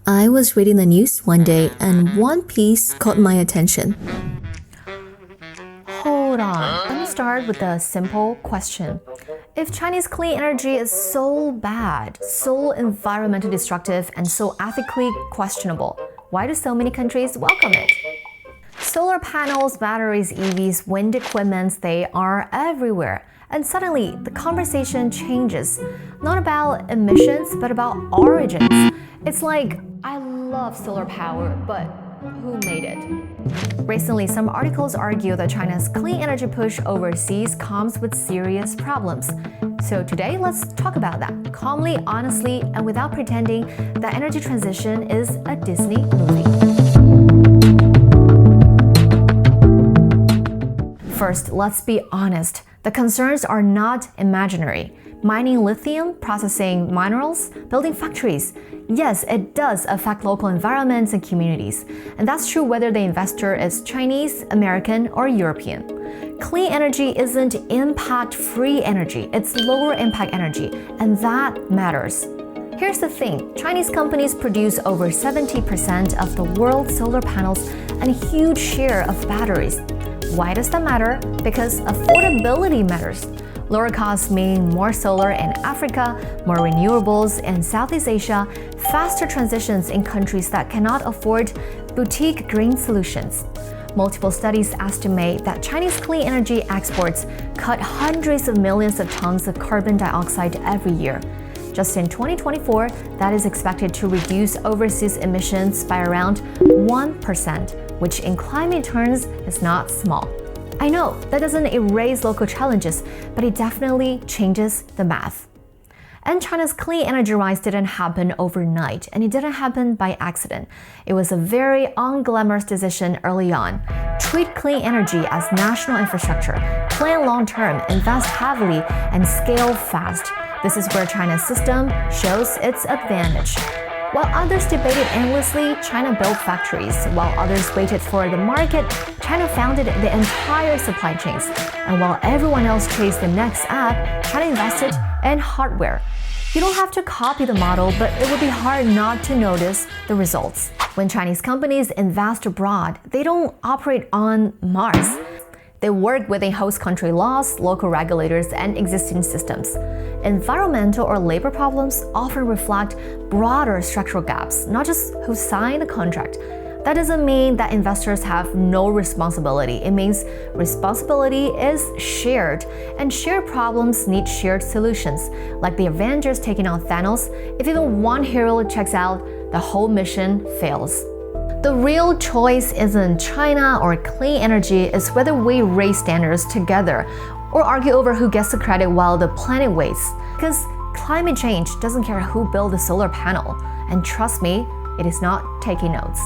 I was reading the news one day and one piece caught my attention. Hold on, let me start with a simple question. If Chinese clean energy is so bad, so environmentally destructive, and so ethically questionable, why do so many countries welcome it? Solar panels, batteries, EVs, wind equipment, they are everywhere. And suddenly, the conversation changes. Not about emissions, but about origins. It's like, I love solar power, but who made it? Recently, some articles argue that China's clean energy push overseas comes with serious problems. So today, let's talk about that, calmly, honestly, and without pretending that energy transition is a Disney movie. First, let's be honest. The concerns are not imaginary. Mining lithium, processing minerals, building factories. Yes, it does affect local environments and communities. And that's true whether the investor is Chinese, American, or European. Clean energy isn't impact-free energy, it's lower impact energy, and that matters. Here's the thing, Chinese companies produce over 70% of the world's solar panels and a huge share of batteries. Why does that matter? Because affordability matters. Lower costs mean more solar in Africa, more renewables in Southeast Asia, faster transitions in countries that cannot afford boutique green solutions. Multiple studies estimate that Chinese clean energy exports cut hundreds of millions of tons of carbon dioxide every year. Just in 2024, that is expected to reduce overseas emissions by around 1%, which in climate terms is not small. I know that doesn't erase local challenges, but it definitely changes the math. And China's clean energy rise didn't happen overnight, and it didn't happen by accident. It was a very unglamorous decision early on. Treat clean energy as national infrastructure, plan long-term, invest heavily, and scale fast. This is where China's system shows its advantage. While others debated endlessly, China built factories. While others waited for the market, China founded the entire supply chains. And while everyone else chased the next app, China invested in hardware. You don't have to copy the model, but it would be hard not to notice the results. When Chinese companies invest abroad, they don't operate on Mars. They work within host country laws, local regulators, and existing systems. Environmental or labor problems often reflect broader structural gaps, not just who signed the contract. That doesn't mean that investors have no responsibility. It means responsibility is shared, and shared problems need shared solutions. Like the Avengers taking on Thanos, if even one hero checks out, the whole mission fails. The real choice isn't China or clean energy, it's whether we raise standards together or argue over who gets the credit while the planet waits. Because climate change doesn't care who built the solar panel. And trust me, it is not taking notes.